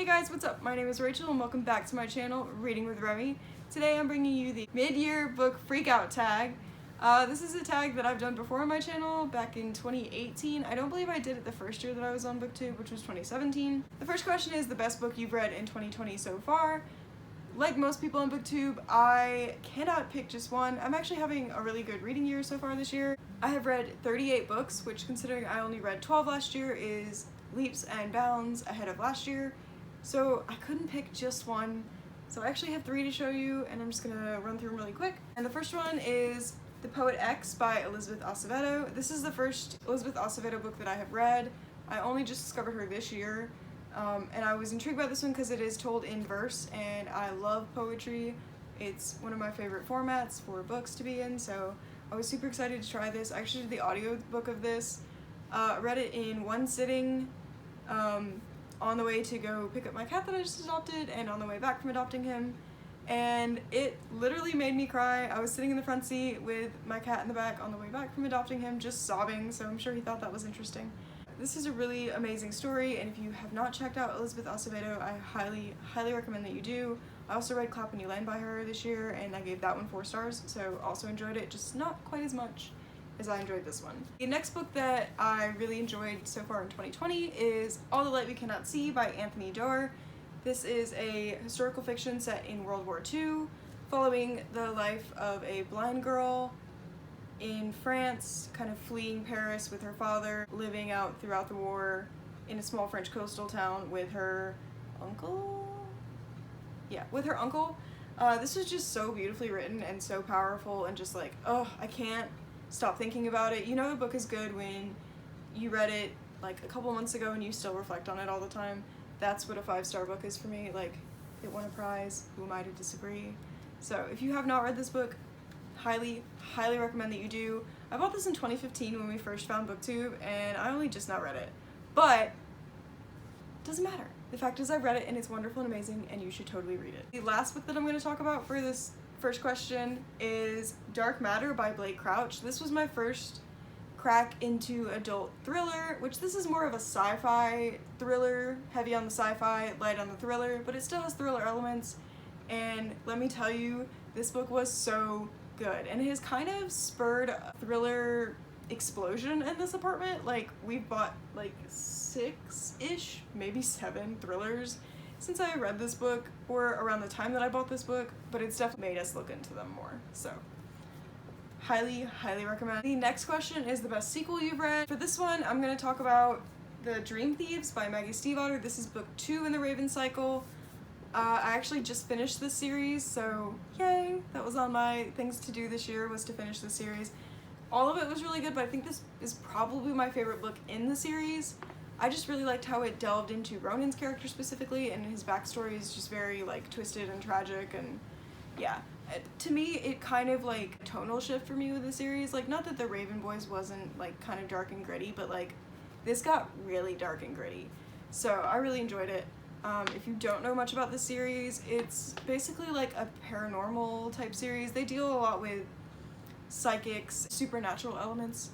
guys, what's up? My name is Rachel and welcome back to my channel, Reading with Remy. Today I'm bringing you the Mid-Year Book Freakout Tag. This is a tag that I've done before on my channel back in 2018. I don't believe I did it the first year that I was on BookTube, which was 2017. The first question is the best book you've read in 2020 so far. Like most people on BookTube, I cannot pick just one. I'm actually having a really good reading year so far this year. I have read 38 books, which considering I only read 12 last year is leaps and bounds ahead of last year. So I couldn't pick just one. So I actually have 3 to show you and I'm just gonna run through them really quick. And the first one is The Poet X by Elizabeth Acevedo. This is the first Elizabeth Acevedo book that I have read. I only just discovered her this year. And I was intrigued by this one because it is told in verse and I love poetry. It's one of my favorite formats for books to be in, so I was super excited to try this. I actually did the audiobook of this. Read it in one sitting on the way to go pick up my cat that I just adopted and on the way back from adopting him. And it literally made me cry. I was sitting in the front seat with my cat in the back on the way back from adopting him, just sobbing, so I'm sure he thought that was interesting. This is a really amazing story, and if you have not checked out Elizabeth Acevedo, I highly recommend that you do. I also read Clap When You Land by her this year, and I gave that one 4 stars, so also enjoyed it, just not quite as much as I enjoyed this one. The next book that I really enjoyed so far in 2020 is All the Light We Cannot See by Anthony Doerr. This is a historical fiction set in World War II, following the life of a blind girl in France, kind of fleeing Paris with her father, living out throughout the war in a small French coastal town with her uncle? Yeah, with her uncle. This was just so beautifully written and so powerful and just like, oh, I can't stop thinking about it. You know the book is good when you read it like a couple months ago and you still reflect on it all the time. That's what a 5-star book is for me. Like, it won a prize. Who am I to disagree? So if you have not read this book, highly recommend that you do. I bought this in 2015 when we first found BookTube and I only just now read it, but it doesn't matter. The fact is I've read it and it's wonderful and amazing and you should totally read it. The last book that I'm going to talk about for this first question is Dark Matter by Blake Crouch. This was my first crack into adult thriller, which this is more of a sci-fi thriller, heavy on the sci-fi, light on the thriller, but it still has thriller elements, and let me tell you, this book was so good, and it has kind of spurred a thriller explosion in this apartment. Like, we've bought like 6-ish, maybe 7 thrillers since I read this book, or around the time that I bought this book, but it's definitely made us look into them more, so highly recommend. The next question is the best sequel you've read. For this one, I'm going to talk about The Dream Thieves by Maggie Stiefvater. This is book 2 in the Raven cycle. I actually just finished this series, so yay! That was on my things to do this year, was to finish the series. All of it was really good, but I think this is probably my favorite book in the series. I just really liked how it delved into Ronan's character specifically, and his backstory is just very like twisted and tragic, and yeah. To me, it kind of like tonal shift for me with the series. Like, not that the Raven Boys wasn't like kind of dark and gritty, but like this got really dark and gritty. So I really enjoyed it. If you don't know much about the series, it's basically like a paranormal type series. They deal a lot with psychics, supernatural elements,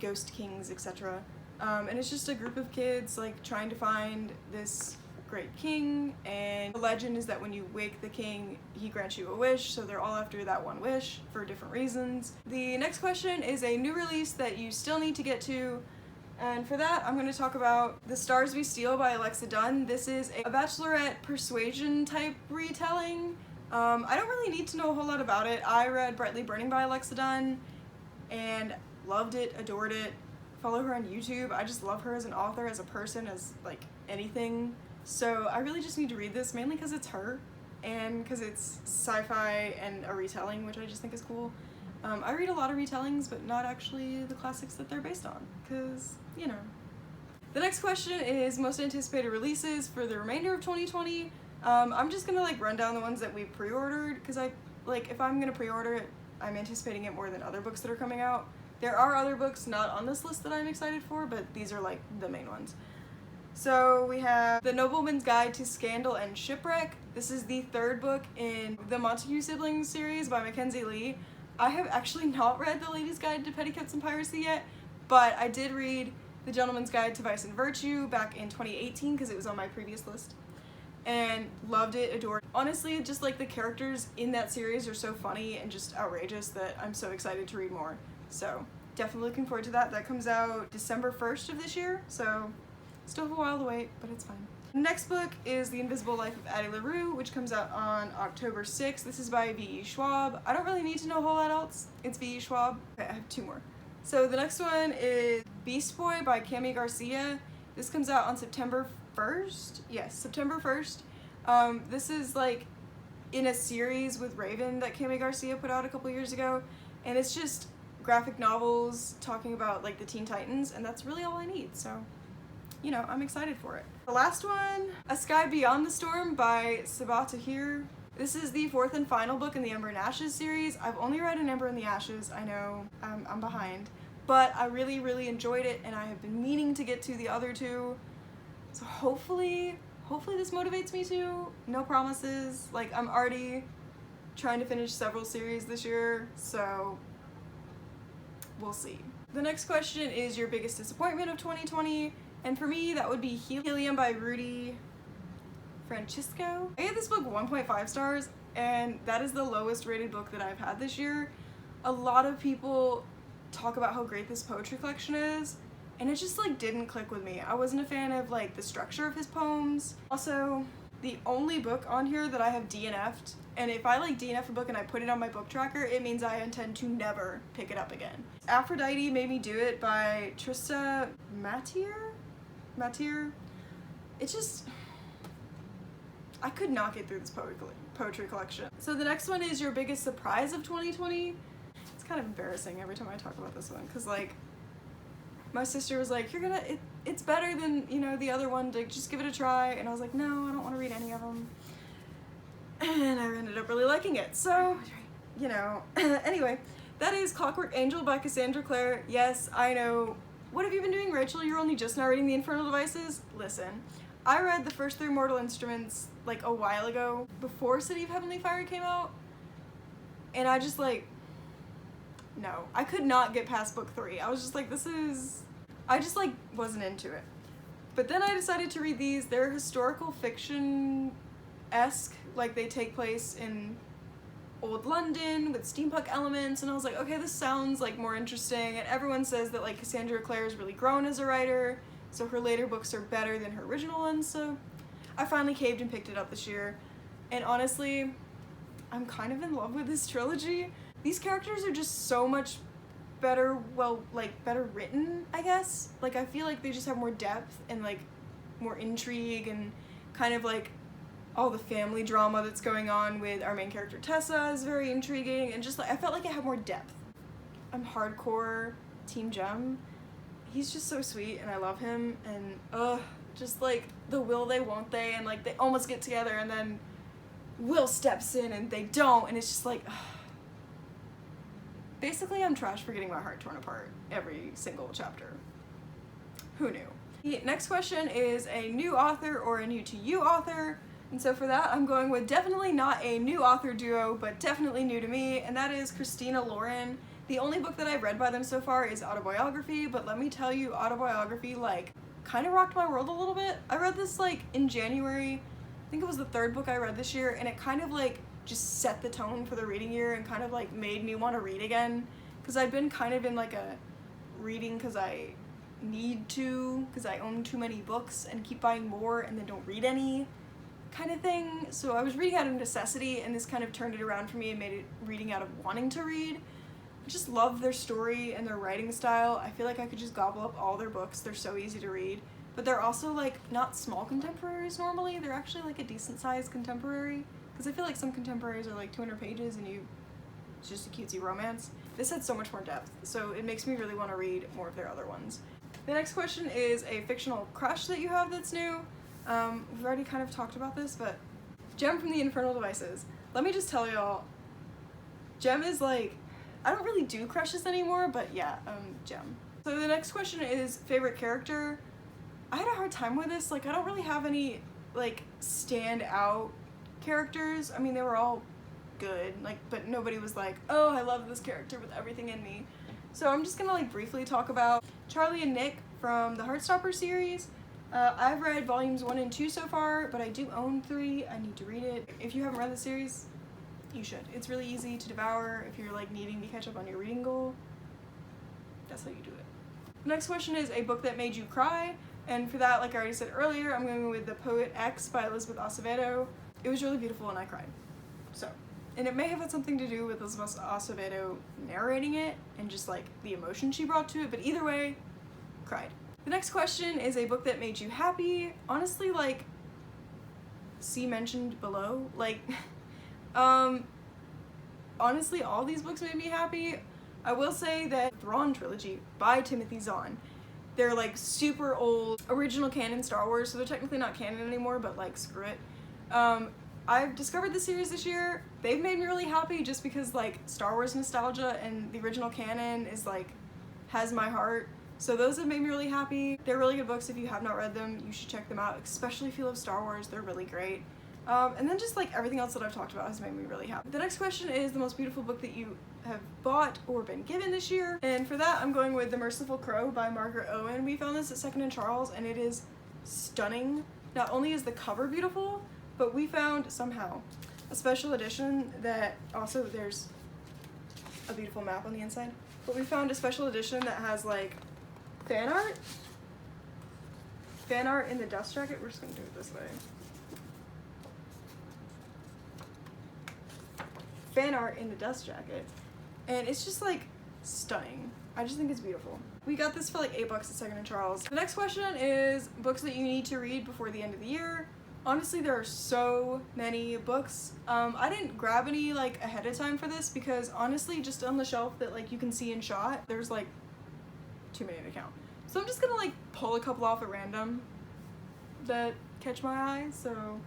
ghost kings, etc. And it's just a group of kids like trying to find this great king, and the legend is that when you wake the king, he grants you a wish, so they're all after that one wish for different reasons. The next question is a new release that you still need to get to, and for that I'm going to talk about The Stars We Steal by Alexa Dunn. This is a bachelorette persuasion type retelling. I don't really need to know a whole lot about it. I read Brightly Burning by Alexa Dunn and loved it, adored it. Follow her on YouTube. I just love her as an author, as a person, as like anything. So I really just need to read this, mainly because it's her and because it's sci-fi and a retelling, which I just think is cool. I read a lot of retellings, but not actually the classics that they're based on, because, you know. The next question is most anticipated releases for the remainder of 2020. I'm just gonna like run down the ones that we pre-ordered, because if I'm gonna pre-order it, I'm anticipating it more than other books that are coming out. There are other books not on this list that I'm excited for, but these are like the main ones. So we have The Nobleman's Guide to Scandal and Shipwreck. This is the 3rd book in the Montague Siblings series by Mackenzie Lee. I have actually not read The Lady's Guide to Petticoats and Piracy yet, but I did read The Gentleman's Guide to Vice and Virtue back in 2018 because it was on my previous list. and loved it, adored it. Honestly, just like the characters in that series are so funny and just outrageous that I'm so excited to read more. So definitely looking forward to that. That comes out December 1st of this year, so still have a while to wait, but it's fine. Next book is The Invisible Life of Addie LaRue, which comes out on October 6th. This is by V.E. Schwab. I don't really need to know a whole lot else. It's V.E. Schwab. Okay, I have two more. So the next one is Beast Boy by Cami Garcia. This comes out on September 1st. Yes, September 1st. This is like in a series with Raven that Cami Garcia put out a couple years ago, and it's just graphic novels talking about like the Teen Titans, and that's really all I need, so you know, I'm excited for it. The last one, A Sky Beyond the Storm by Sabaa Tahir. This is the fourth and final book in the Ember and Ashes series. I've only read an Ember and the Ashes, I know, I'm behind, but I really, really enjoyed it, and I have been meaning to get to the other two, so hopefully this motivates me to. No promises, like I'm already trying to finish several series this year, so we'll see. The next question is your biggest disappointment of 2020, and for me that would be Helium by Rudy Francisco. I gave this book 1.5 stars, and that is the lowest rated book that I've had this year. A lot of people talk about how great this poetry collection is, and it just like didn't click with me. I wasn't a fan of like the structure of his poems. Also, the only book on here that I have DNF'd, and if I like DNF a book and I put it on my book tracker, it means I intend to never pick it up again. Aphrodite Made Me Do It by Trista Matier. It just, I could not get through this poetry collection. So the next one is your biggest surprise of 2020. It's kind of embarrassing every time I talk about this one, because like my sister was like, it's better than, you know, the other one, like just give it a try, and I was like, no, I don't want to read any of them, and I ended up really liking it, so you know. Anyway, that is Clockwork Angel by Cassandra Clare. Yes, I know. What have you been doing, Rachel? You're only just now reading The Infernal Devices? Listen, I read the first 3 Mortal Instruments like a while ago, before City of Heavenly Fire came out, and I just like, no, I could not get past book 3. I was just like, I just like wasn't into it. But then I decided to read these. They're historical fiction-esque, like they take place in old London with steampunk elements, and I was like, okay, this sounds like more interesting, and everyone says that like Cassandra Clare has really grown as a writer, so her later books are better than her original ones, so I finally caved and picked it up this year, and honestly, I'm kind of in love with this trilogy. These characters are just so much better, well, like better written, I guess. Like I feel like they just have more depth and like more intrigue, and kind of like all the family drama that's going on with our main character Tessa is very intriguing, and just like I felt like it had more depth. I'm hardcore Team Jem. He's just so sweet and I love him, and just like the will they won't they, and like they almost get together and then Will steps in and they don't, and it's just like basically I'm trash for getting my heart torn apart every single chapter. Who knew? The next question is a new author or a new to you author. And so for that, I'm going with definitely not a new author duo, but definitely new to me, and that is Christina Lauren. The only book that I've read by them so far is Autobiography, but let me tell you, Autobiography, like, kind of rocked my world a little bit. I read this, like, in January. I think it was the 3rd book I read this year, and it kind of, like, just set the tone for the reading year and kind of, like, made me want to read again. Because I've been kind of in, like, a reading because I need to, because I own too many books and keep buying more and then don't read any kind of thing. So I was reading out of necessity, and this kind of turned it around for me and made it reading out of wanting to read. I just love their story and their writing style. I feel like I could just gobble up all their books. They're so easy to read. But they're also like not small contemporaries normally. They're actually like a decent sized contemporary. Because I feel like some contemporaries are like 200 pages and it's just a cutesy romance. This had so much more depth, so it makes me really want to read more of their other ones. The next question is a fictional crush that you have that's new. We've already kind of talked about this, but Jem from The Infernal Devices. Let me just tell y'all, Jem is like, I don't really do crushes anymore, but yeah, Jem. So the next question is favorite character. I had a hard time with this. Like, I don't really have any, like, stand out characters. I mean, they were all good, like, but nobody was like, oh, I love this character with everything in me. So I'm just gonna, like, briefly talk about Charlie and Nick from the Heartstopper series. I've read volumes 1 and 2 so far, but I do own 3. I need to read it. If you haven't read the series, you should. It's really easy to devour if you're like needing to catch up on your reading goal. That's how you do it. The next question is a book that made you cry, and for that, like I already said earlier, I'm going with The Poet X by Elizabeth Acevedo. It was really beautiful and I cried. So, and it may have had something to do with Elizabeth Acevedo narrating it and just like the emotion she brought to it, but either way, cried. The next question is a book that made you happy. Honestly, like, see mentioned below, like, honestly, all these books made me happy. I will say that Thrawn trilogy by Timothy Zahn, they're like super old original canon Star Wars, so they're technically not canon anymore, but like screw it. I've discovered the series this year. They've made me really happy just because like Star Wars nostalgia and the original canon is like has my heart. So those have made me really happy. They're really good books. If you have not read them, you should check them out, especially if you love Star Wars. They're really great. And then just like everything else that I've talked about has made me really happy. The next question is the most beautiful book that you have bought or been given this year. And for that, I'm going with The Merciful Crow by Margaret Owen. We found this at Second and Charles and it is stunning. Not only is the cover beautiful, but we found somehow a special edition that also there's a beautiful map on the inside. But we found a special edition that has like fan art in the dust jacket. We're just gonna do it this way. Fan art in the dust jacket, and it's just like stunning. I just think it's beautiful. We got this for like $8 at Second and Charles. The next question is books that you need to read before the end of the year. Honestly, there are so many books. I didn't grab any like ahead of time for this because honestly, just on the shelf that like you can see in shot, there's like too many to count. So I'm just gonna like pull a couple off at random that catch my eye. So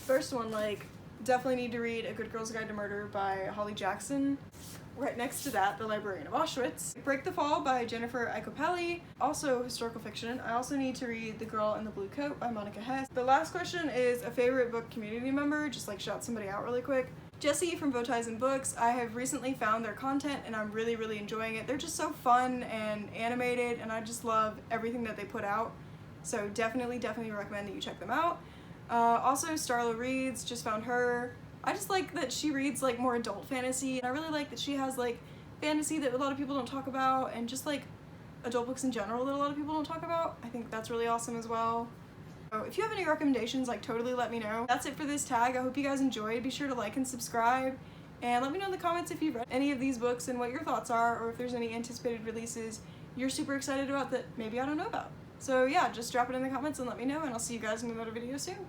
first one, like, definitely need to read A Good Girl's Guide to Murder by Holly Jackson. Right next to that, The Librarian of Auschwitz. Break the Fall by Jennifer Icopelli, also historical fiction. I also need to read The Girl in the Blue Coat by Monica Hess. The last question is a favorite book community member, just like shout somebody out really quick. Jessie from Bow Ties and Books. I have recently found their content and I'm really, really enjoying it. They're just so fun and animated and I just love everything that they put out. So definitely recommend that you check them out. Also, Starla Reads, just found her. I just like that she reads like more adult fantasy, and I really like that she has like fantasy that a lot of people don't talk about, and just like adult books in general that a lot of people don't talk about. I think that's really awesome as well. So if you have any recommendations, like totally let me know. That's it for this tag. I hope you guys enjoyed. Be sure to like and subscribe, and let me know in the comments if you've read any of these books and what your thoughts are, or if there's any anticipated releases you're super excited about that maybe I don't know about. So yeah, just drop it in the comments and let me know, and I'll see you guys in another video soon.